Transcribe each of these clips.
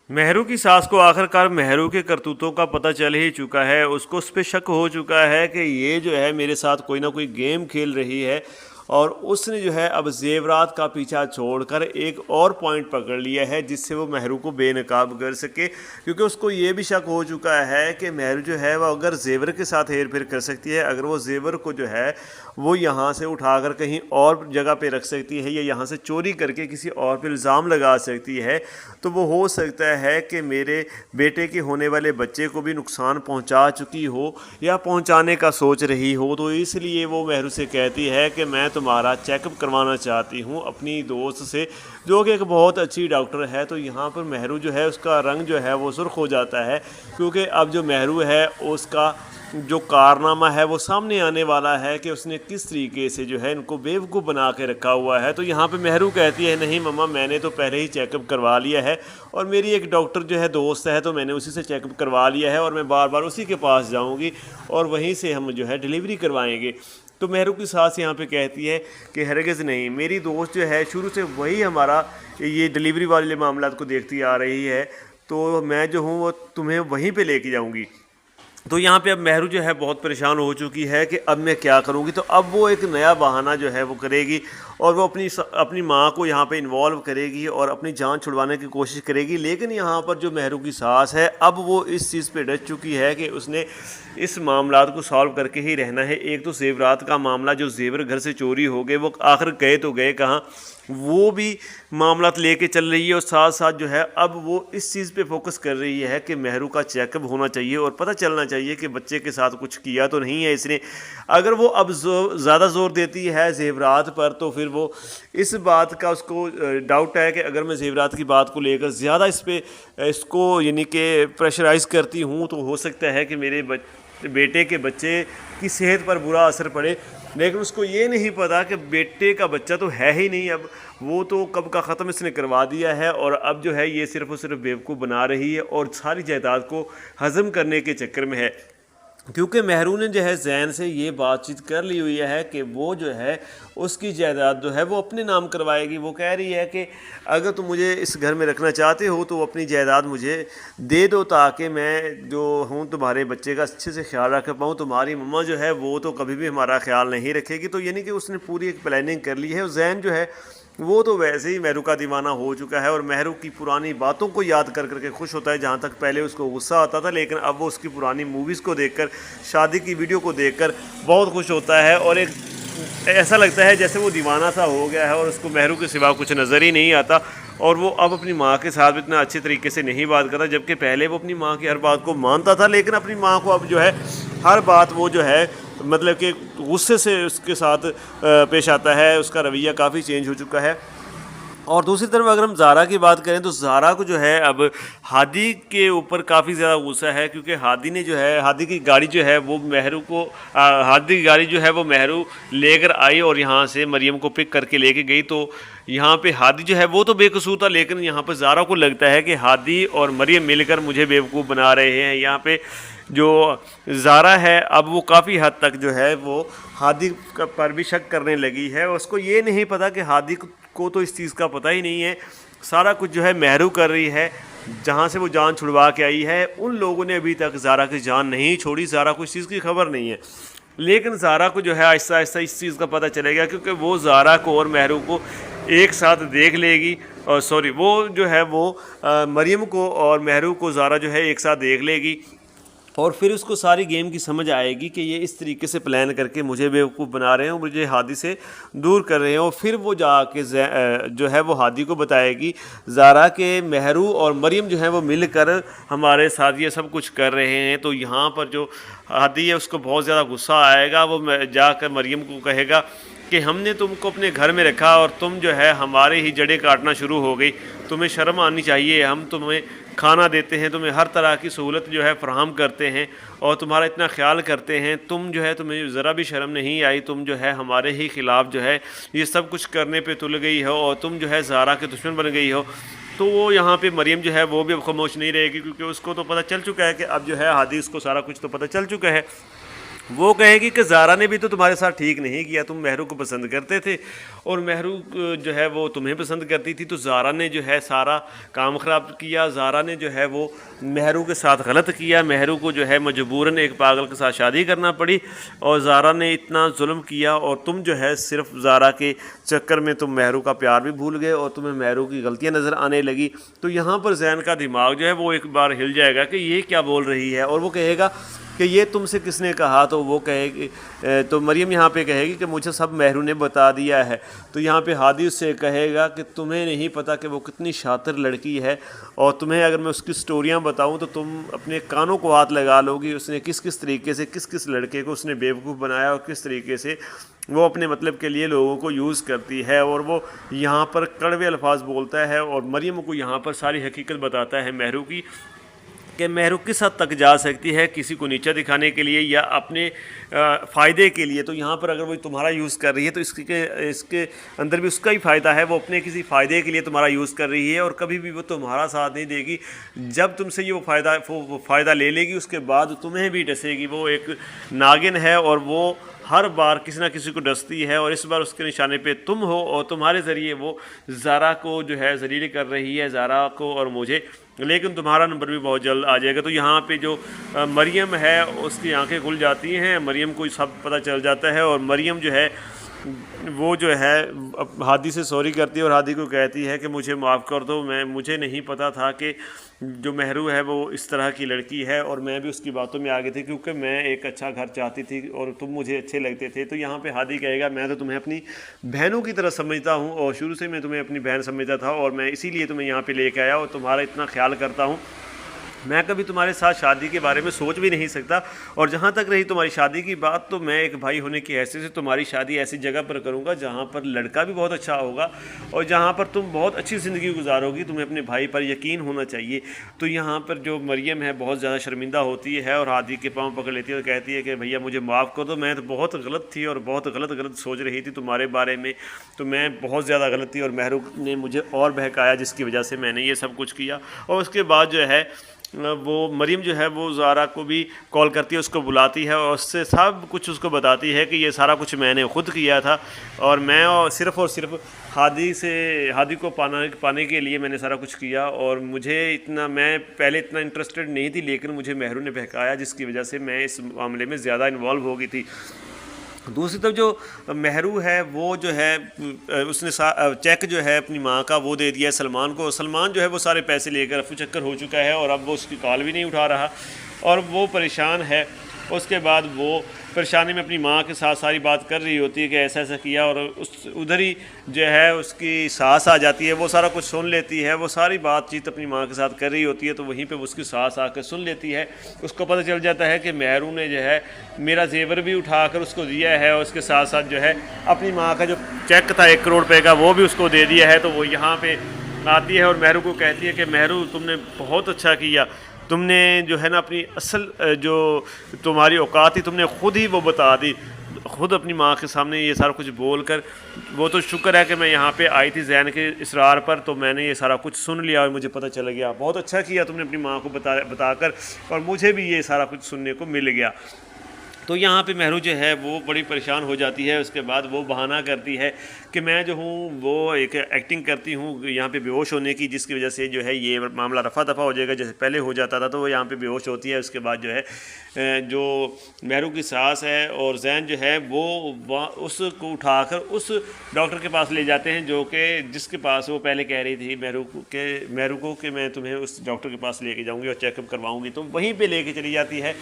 مہرو کی ساس کو آخرکار مہرو کے کرتوتوں کا پتہ چل ہی چکا ہے. اس پہ شک ہو چکا ہے کہ یہ جو ہے میرے ساتھ کوئی نہ کوئی گیم کھیل رہی ہے, اور اس نے جو ہے اب زیورات کا پیچھا چھوڑ کر ایک اور پوائنٹ پکڑ لیا ہے جس سے وہ مہرو کو بے نقاب کر سکے, کیونکہ اس کو یہ بھی شک ہو چکا ہے کہ مہرو جو ہے وہ اگر زیور کے ساتھ ہیر پھیر کر سکتی ہے, اگر وہ زیور کو جو ہے وہ یہاں سے اٹھا کر کہیں اور جگہ پہ رکھ سکتی ہے یا یہاں سے چوری کر کے کسی اور پہ الزام لگا سکتی ہے, تو وہ ہو سکتا ہے کہ میرے بیٹے کے ہونے والے بچے کو بھی نقصان پہنچا چکی ہو یا پہنچانے کا سوچ رہی ہو. تو اس لیے وہ مہرو سے کہتی ہے کہ میں تمہارا چیک اپ کروانا چاہتی ہوں اپنی دوست سے, جو کہ ایک بہت اچھی ڈاکٹر ہے. تو یہاں پر مہرو جو ہے اس کا رنگ جو ہے وہ سرخ ہو جاتا ہے, کیونکہ اب جو مہرو ہے اس کا جو کارنامہ ہے وہ سامنے آنے والا ہے کہ اس نے کس طریقے سے جو ہے ان کو بیوقوف بنا کے رکھا ہوا ہے. تو یہاں پہ مہرو کہتی ہے نہیں مما, میں نے تو پہلے ہی چیک اپ کروا لیا ہے, اور میری ایک ڈاکٹر جو ہے دوست ہے, تو میں نے اسی سے چیک اپ کروا لیا ہے, اور میں بار بار اسی کے پاس جاؤں گی اور وہیں سے ہم جو ہے ڈیلیوری کروائیں گے. تو مہرو کی ساس یہاں پہ کہتی ہے کہ ہرگز نہیں, میری دوست جو ہے شروع سے وہی ہمارا یہ ڈیلیوری والے معاملات کو دیکھتی آ رہی ہے, تو میں جو ہوں وہ تمہیں وہیں پہ لے کے جاؤں گی. تو یہاں پہ اب مہرو جو ہے بہت پریشان ہو چکی ہے کہ اب میں کیا کروں گی. تو اب وہ ایک نیا بہانہ جو ہے وہ کرے گی, اور وہ اپنی ماں کو یہاں پہ انوالو کرے گی اور اپنی جان چھڑوانے کی کوشش کرے گی. لیکن یہاں پر جو مہرو کی ساس ہے اب وہ اس چیز پہ ڈٹ چکی ہے کہ اس نے اس معاملات کو سالو کر کے ہی رہنا ہے. ایک تو زیورات کا معاملہ, جو زیور گھر سے چوری ہو گئے وہ آخر گئے تو گئے کہاں, وہ بھی معاملات لے کے چل رہی ہے, اور ساتھ ساتھ جو ہے اب وہ اس چیز پہ فوکس کر رہی ہے کہ مہرو کا چیک اپ ہونا چاہیے اور پتہ چلنا چاہیے کہ بچے کے ساتھ کچھ کیا تو نہیں ہے اس نے. اگر وہ اب زیادہ زور دیتی ہے زیورات پر, تو پھر وہ اس بات کا اس کو ڈاؤٹ ہے کہ اگر میں زیورات کی بات کو لے کر زیادہ اس کو یعنی کہ پریشرائز کرتی ہوں تو ہو سکتا ہے کہ میرے بیٹے کے بچے کی صحت پر برا اثر پڑے. لیکن اس کو یہ نہیں پتا کہ بیٹے کا بچہ تو ہے ہی نہیں, اب وہ تو کب کا ختم اس نے کروا دیا ہے, اور اب جو ہے یہ صرف اور صرف بیوقوف بنا رہی ہے اور ساری جائیداد کو ہضم کرنے کے چکر میں ہے. کیونکہ مہرو نے جو ہے زین سے یہ بات چیت کر لی ہوئی ہے کہ وہ جو ہے اس کی جائیداد جو ہے وہ اپنے نام کروائے گی. وہ کہہ رہی ہے کہ اگر تم مجھے اس گھر میں رکھنا چاہتے ہو تو اپنی جائیداد مجھے دے دو, تاکہ میں جو ہوں تمہارے بچے کا اچھے سے خیال رکھ پاؤں. تمہاری مما جو ہے وہ تو کبھی بھی ہمارا خیال نہیں رکھے گی. تو یعنی کہ اس نے پوری ایک پلاننگ کر لی ہے. اور زین جو ہے وہ تو ویسے ہی مہرو کا دیوانہ ہو چکا ہے, اور مہرو کی پرانی باتوں کو یاد کر کر کے خوش ہوتا ہے. جہاں تک پہلے اس کو غصہ آتا تھا, لیکن اب وہ اس کی پرانی موویز کو دیکھ کر, شادی کی ویڈیو کو دیکھ کر بہت خوش ہوتا ہے, اور ایک ایسا لگتا ہے جیسے وہ دیوانہ سا ہو گیا ہے اور اس کو مہرو کے سوا کچھ نظر ہی نہیں آتا. اور وہ اب اپنی ماں کے ساتھ اتنا اچھے طریقے سے نہیں بات کرتا, جبکہ پہلے وہ اپنی ماں کی ہر بات کو مانتا تھا, لیکن اپنی ماں کو اب جو ہے ہر بات وہ جو ہے مطلب کہ غصے سے اس کے ساتھ پیش آتا ہے. اس کا رویہ کافی چینج ہو چکا ہے. اور دوسری طرف اگر ہم زارا کی بات کریں تو زارا کو جو ہے اب ہادی کے اوپر کافی زیادہ غصہ ہے, کیونکہ ہادی کی گاڑی جو ہے وہ مہرو لے کر آئی اور یہاں سے مریم کو پک کر کے لے کے گئی. تو یہاں پہ ہادی جو ہے وہ تو بے قصور تھا, لیکن یہاں پہ زارا کو لگتا ہے کہ ہادی اور مریم مل کر مجھے بیوقوف بنا رہے ہیں. یہاں پہ جو زارا ہے اب وہ کافی حد تک جو ہے وہ ہادی پر بھی شک کرنے لگی ہے. اس کو یہ نہیں پتا کہ ہادی کو تو اس چیز کا پتہ ہی نہیں ہے, سارا کچھ جو ہے مہرو کر رہی ہے. جہاں سے وہ جان چھڑوا کے آئی ہے ان لوگوں نے ابھی تک زارا کی جان نہیں چھوڑی, زارا کو اس چیز کی خبر نہیں ہے. لیکن زارا کو جو ہے آہستہ آہستہ اس چیز کا پتہ چلے گا, کیونکہ وہ زارا کو اور مہرو کو ایک ساتھ دیکھ لے گی, اور وہ جو ہے وہ مریم کو اور مہرو کو زارا جو ہے ایک ساتھ دیکھ لے گی, اور پھر اس کو ساری گیم کی سمجھ آئے گی کہ یہ اس طریقے سے پلان کر کے مجھے بیوقوف بنا رہے ہیں, مجھے ہادی سے دور کر رہے ہیں. اور پھر وہ جا کے جو ہے وہ ہادی کو بتائے گی زارا کہ مہرو اور مریم جو ہیں وہ مل کر ہمارے ساتھ یہ سب کچھ کر رہے ہیں. تو یہاں پر جو ہادی ہے اس کو بہت زیادہ غصہ آئے گا. وہ جا کر مریم کو کہے گا کہ ہم نے تم کو اپنے گھر میں رکھا اور تم جو ہے ہمارے ہی جڑیں کاٹنا شروع ہو گئی. تمہیں شرم آنی چاہیے, ہم تمہیں کھانا دیتے ہیں, تمہیں ہر طرح کی سہولت جو ہے فراہم کرتے ہیں اور تمہارا اتنا خیال کرتے ہیں, تم جو ہے تمہیں ذرا بھی شرم نہیں آئی, تم جو ہے ہمارے ہی خلاف جو ہے یہ سب کچھ کرنے پہ تل گئی ہو, اور تم جو ہے زارا کے دشمن بن گئی ہو. تو وہ یہاں پہ مریم جو ہے وہ بھی اب خاموش نہیں رہے گی, کیونکہ اس کو تو پتہ چل چکا ہے کہ اب جو ہے ہادی اس کو سارا کچھ تو پتہ چل چکا ہے. وہ کہے گی کہ زارا نے بھی تو تمہارے ساتھ ٹھیک نہیں کیا، تم مہرو کو پسند کرتے تھے اور مہرو جو ہے وہ تمہیں پسند کرتی تھی، تو زارا نے جو ہے سارا کام خراب کیا، زارا نے جو ہے وہ مہرو کے ساتھ غلط کیا، مہرو کو جو ہے مجبوراً ایک پاگل کے ساتھ شادی کرنا پڑی، اور زارا نے اتنا ظلم کیا، اور تم جو ہے صرف زارا کے چکر میں تم مہرو کا پیار بھی بھول گئے اور تمہیں مہرو کی غلطیاں نظر آنے لگی۔ تو یہاں پر زین کا دماغ جو ہے وہ ایک بار ہل جائے گا کہ یہ کیا بول رہی ہے، اور وہ کہے گا کہ یہ تم سے کس نے کہا، تو وہ کہے گی، تو مریم یہاں پہ کہے گی کہ مجھے سب مہرو نے بتا دیا ہے۔ تو یہاں پہ ہادی اس سے کہے گا کہ تمہیں نہیں پتہ کہ وہ کتنی شاطر لڑکی ہے، اور تمہیں اگر میں اس کی سٹوریاں بتاؤں تو تم اپنے کانوں کو ہاتھ لگا لو گی، اس نے کس کس طریقے سے کس کس لڑکے کو اس نے بیوقوف بنایا، اور کس طریقے سے وہ اپنے مطلب کے لیے لوگوں کو یوز کرتی ہے، اور وہ یہاں پر کڑوے الفاظ بولتا ہے، اور مریم کو یہاں پر ساری حقیقت بتاتا ہے مہرو کی، کہ مہرو کس حد تک جا سکتی ہے کسی کو نیچا دکھانے کے لیے یا اپنے فائدے کے لیے۔ تو یہاں پر اگر وہ تمہارا یوز کر رہی ہے تو اس کے اندر بھی اس کا ہی فائدہ ہے، وہ اپنے کسی فائدے کے لیے تمہارا یوز کر رہی ہے، اور کبھی بھی وہ تمہارا ساتھ نہیں دے گی۔ جب تم سے یہ وہ فائدہ لے لے گی، اس کے بعد تمہیں بھی ڈسے گی۔ وہ ایک ناگن ہے اور وہ ہر بار کسی نہ کسی کو ڈستی ہے، اور اس بار اس کے نشانے پہ تم ہو، اور تمہارے ذریعے وہ زارا کو جو ہے ذلیل کر رہی ہے، زارا کو اور مجھے، لیکن تمہارا نمبر بھی بہت جلد آ جائے گا۔ تو یہاں پہ جو مریم ہے اس کی آنکھیں کھل جاتی ہیں، مریم کو سب پتہ چل جاتا ہے، اور مریم جو ہے وہ جو ہے ہادی سے سوری کرتی ہے اور ہادی کو کہتی ہے کہ مجھے معاف کر دو، مجھے نہیں پتہ تھا کہ جو مہرو ہے وہ اس طرح کی لڑکی ہے، اور میں بھی اس کی باتوں میں آگے تھی کیونکہ میں ایک اچھا گھر چاہتی تھی اور تم مجھے اچھے لگتے تھے۔ تو یہاں پہ ہادی کہے گا میں تو تمہیں اپنی بہنوں کی طرح سمجھتا ہوں، اور شروع سے میں تمہیں اپنی بہن سمجھتا تھا، اور میں اسی لیے تمہیں یہاں پہ لے کے آیا اور تمہارا اتنا خیال کرتا ہوں۔ میں کبھی تمہارے ساتھ شادی کے بارے میں سوچ بھی نہیں سکتا، اور جہاں تک رہی تمہاری شادی کی بات، تو میں ایک بھائی ہونے کی حیثیت سے تمہاری شادی ایسی جگہ پر کروں گا جہاں پر لڑکا بھی بہت اچھا ہوگا اور جہاں پر تم بہت اچھی زندگی گزارو گی، تمہیں اپنے بھائی پر یقین ہونا چاہیے۔ تو یہاں پر جو مریم ہے بہت زیادہ شرمندہ ہوتی ہے اور ہادی کے پاؤں پکڑ لیتی ہے اور کہتی ہے کہ بھیا مجھے معاف کر دو، میں تو بہت غلط تھی اور بہت غلط سوچ رہی تھی تمہارے بارے میں، تو میں بہت زیادہ غلط تھی اور مہرو نے مجھے اور بہکایا جس کی وجہ سے میں نے یہ سب کچھ کیا۔ اور اس کے بعد جو ہے وہ مریم جو ہے وہ زارا کو بھی کال کرتی ہے، اس کو بلاتی ہے اور اس سے سب کچھ اس کو بتاتی ہے کہ یہ سارا کچھ میں نے خود کیا تھا، اور میں صرف ہادی کو پانے کے لیے میں نے سارا کچھ کیا، اور میں پہلے اتنا انٹرسٹڈ نہیں تھی، لیکن مجھے مہرو نے بہکایا جس کی وجہ سے میں اس معاملے میں زیادہ انوالو ہو گئی تھی۔ دوسری طرف جو مہرو ہے وہ جو ہے اس نے چیک جو ہے اپنی ماں کا وہ دے دیا ہے سلمان کو، سلمان جو ہے وہ سارے پیسے لے کر رفو چکر ہو چکا ہے اور اب وہ اس کی کال بھی نہیں اٹھا رہا اور وہ پریشان ہے۔ اس کے بعد وہ پریشانی میں اپنی ماں کے ساتھ ساری بات کر رہی ہوتی ہے کہ ایسا ایسا کیا، اور ادھر ہی جو ہے اس کی ساس آ جاتی ہے، وہ سارا کچھ سن لیتی ہے، وہ ساری بات چیت اپنی ماں کے ساتھ کر رہی ہوتی ہے، تو وہیں پہ اس کی ساس آ کے سن لیتی ہے۔ اس کو پتہ چل جاتا ہے کہ مہرو نے جو ہے میرا زیور بھی اٹھا کر اس کو دیا ہے، اور اس کے ساتھ ساتھ جو ہے اپنی ماں کا جو چیک تھا 1 کروڑ روپے کا وہ بھی اس کو دے دیا ہے۔ تو وہ یہاں پہ آتی ہے اور مہرو کو کہتی ہے کہ مہرو تم نے بہت اچھا کیا، تم نے جو ہے نا اپنی اصل جو تمہاری اوقات تھی تم نے خود ہی وہ بتا دی، خود اپنی ماں کے سامنے یہ سارا کچھ بول کر۔ وہ تو شکر ہے کہ میں یہاں پہ آئی تھی زین کے اصرار پر، تو میں نے یہ سارا کچھ سن لیا اور مجھے پتہ چل گیا، بہت اچھا کیا تم نے اپنی ماں کو بتا کر، اور مجھے بھی یہ سارا کچھ سننے کو مل گیا۔ تو یہاں پہ مہرو جو ہے وہ بڑی پریشان ہو جاتی ہے، اس کے بعد وہ بہانہ کرتی ہے کہ میں جو ہوں وہ ایک ایکٹنگ کرتی ہوں یہاں پہ بے ہوش ہونے کی، جس کی وجہ سے جو ہے یہ معاملہ رفع دفع ہو جائے گا جیسے پہلے ہو جاتا تھا۔ تو وہ یہاں پہ بے ہوش ہوتی ہے۔ اس کے بعد جو ہے جو مہرو کی ساس ہے اور زین جو ہے وہ اس کو اٹھا کر اس ڈاکٹر کے پاس لے جاتے ہیں جس کے پاس وہ پہلے کہہ رہی تھی مہرو کو کہ میں تمہیں اس ڈاکٹر کے پاس لے کے جاؤں گی اور چیک اپ کرواؤں گی، تو وہیں پہ لے کے چلی جاتی ہے۔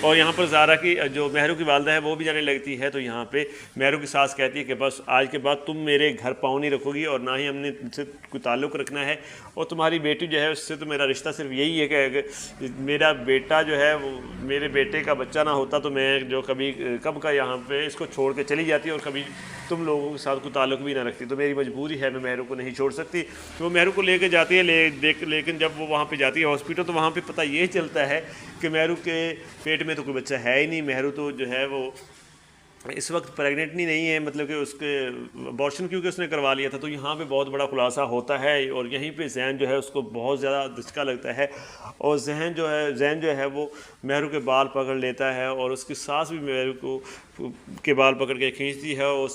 اور یہاں پر زارا کی جو مہرو کی والدہ ہے وہ بھی جانے لگتی ہے، تو یہاں پہ مہرو کی ساس کہتی ہے کہ بس آج کے بعد تم میرے گھر پاؤں نہیں رکھو گی اور نہ ہی ہم نے تم سے کوئی تعلق رکھنا ہے، اور تمہاری بیٹی جو ہے اس سے تو میرا رشتہ صرف یہی ہے کہ میرا بیٹا جو ہے وہ میرے بیٹے کا بچہ نہ ہوتا تو میں جو کب کا یہاں پہ اس کو چھوڑ کے چلی جاتی اور کبھی تم لوگوں کے ساتھ کوئی تعلق بھی نہ رکھتی، تو میری مجبوری ہے، میں مہرو کو نہیں چھوڑ سکتی۔ تو وہ مہرو کو لے کے جاتی ہے، لیکن جب وہ وہاں پہ جاتی ہے ہاسپٹل، تو وہاں پہ پتہ یہ چلتا ہے کہ مہرو کے پیٹ میں تو کوئی بچہ ہے ہی نہیں، مہرو تو جو ہے وہ اس وقت پریگننٹلی نہیں ہے، مطلب کہ اس کے ابارشن کیونکہ اس نے کروا لیا تھا، تو یہاں پہ بہت بڑا خلاصہ ہوتا ہے اور یہیں پہ زین جو ہے اس کو بہت زیادہ دھچکا لگتا ہے، اور زین جو ہے وہ مہرو کے بال پکڑ لیتا ہے، اور اس کی ساس بھی مہرو کو کے بال پکڑ کے کھینچتی ہے اور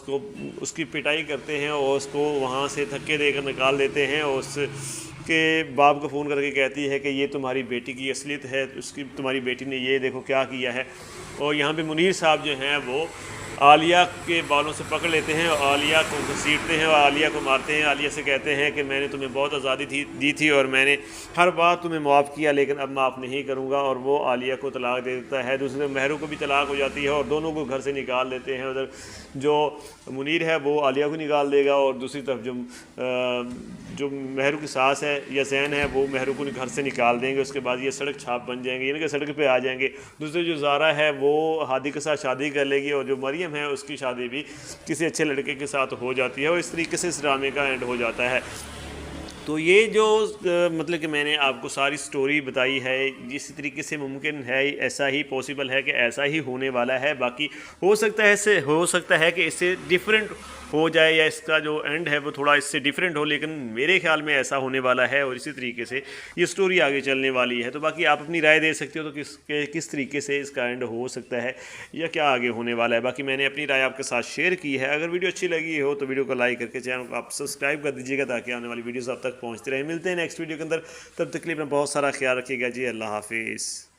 اس کی پٹائی کرتے ہیں اور اس کو وہاں سے دھکے دے کر نکال دیتے ہیں، اور اس کے باپ کو فون کر کے کہتی ہے کہ یہ تمہاری بیٹی کی اصلیت ہے، تمہاری بیٹی نے یہ دیکھو کیا کیا ہے۔ اور یہاں پہ منیر صاحب جو ہیں وہ عالیہ کے بالوں سے پکڑ لیتے ہیں اور عالیہ کو گھسیٹتے ہیں اور عالیہ کو مارتے ہیں۔ عالیہ سے کہتے ہیں کہ میں نے تمہیں بہت آزادی دی تھی اور میں نے ہر بات تمہیں معاف کیا، لیکن اب معاف نہیں کروں گا، اور وہ عالیہ کو طلاق دے دیتا ہے۔ دوسری طرف مہرو کو بھی طلاق ہو جاتی ہے اور دونوں کو گھر سے نکال دیتے ہیں۔ ادھر جو منیر ہے وہ عالیہ کو نکال دے گا، اور دوسری طرف جو مہرو کی ساس ہے یا زین ہے وہ مہرو کو گھر سے نکال دیں گے۔ اس کے بعد یہ سڑک چھاپ بن جائیں گے، یعنی کہ سڑک پہ آ جائیں گے۔ دوسرے جو زارا ہے وہ ہادی کے ساتھ شادی کر لے گی، اور جو مریم ہے اس کی شادی بھی کسی اچھے لڑکے کے ساتھ ہو جاتی ہے، اور اس طریقے سے اس ڈرامے کا اینڈ ہو جاتا ہے۔ تو یہ جو مطلب کہ میں نے آپ کو ساری سٹوری بتائی ہے، اسی طریقے سے ممکن ہے، ایسا ہی پاسبل ہے کہ ایسا ہی ہونے والا ہے۔ باقی ہو سکتا ہے کہ اس سے ڈیفرنٹ ہو جائے، یا اس کا جو اینڈ ہے وہ تھوڑا اس سے ڈیفرنٹ ہو، لیکن میرے خیال میں ایسا ہونے والا ہے، اور اسی طریقے سے یہ سٹوری آگے چلنے والی ہے۔ تو باقی آپ اپنی رائے دے سکتے ہو تو کس طریقے سے اس کا اینڈ ہو سکتا ہے یا کیا آگے ہونے والا ہے۔ باقی میں نے اپنی رائے آپ کے ساتھ شیئر کی ہے۔ اگر ویڈیو اچھی لگی ہو تو ویڈیو کو لائک کر کے چینل کو آپ سبسکرائب کر دیجیے گا تاکہ آنے والی ویڈیوز آپ تک پہنچتے رہیں۔ ملتے ہیں نیکسٹ ویڈیو کے اندر، تب تک کے لیے اپنا بہت سارا خیال رکھیے گا جی۔ اللہ حافظ۔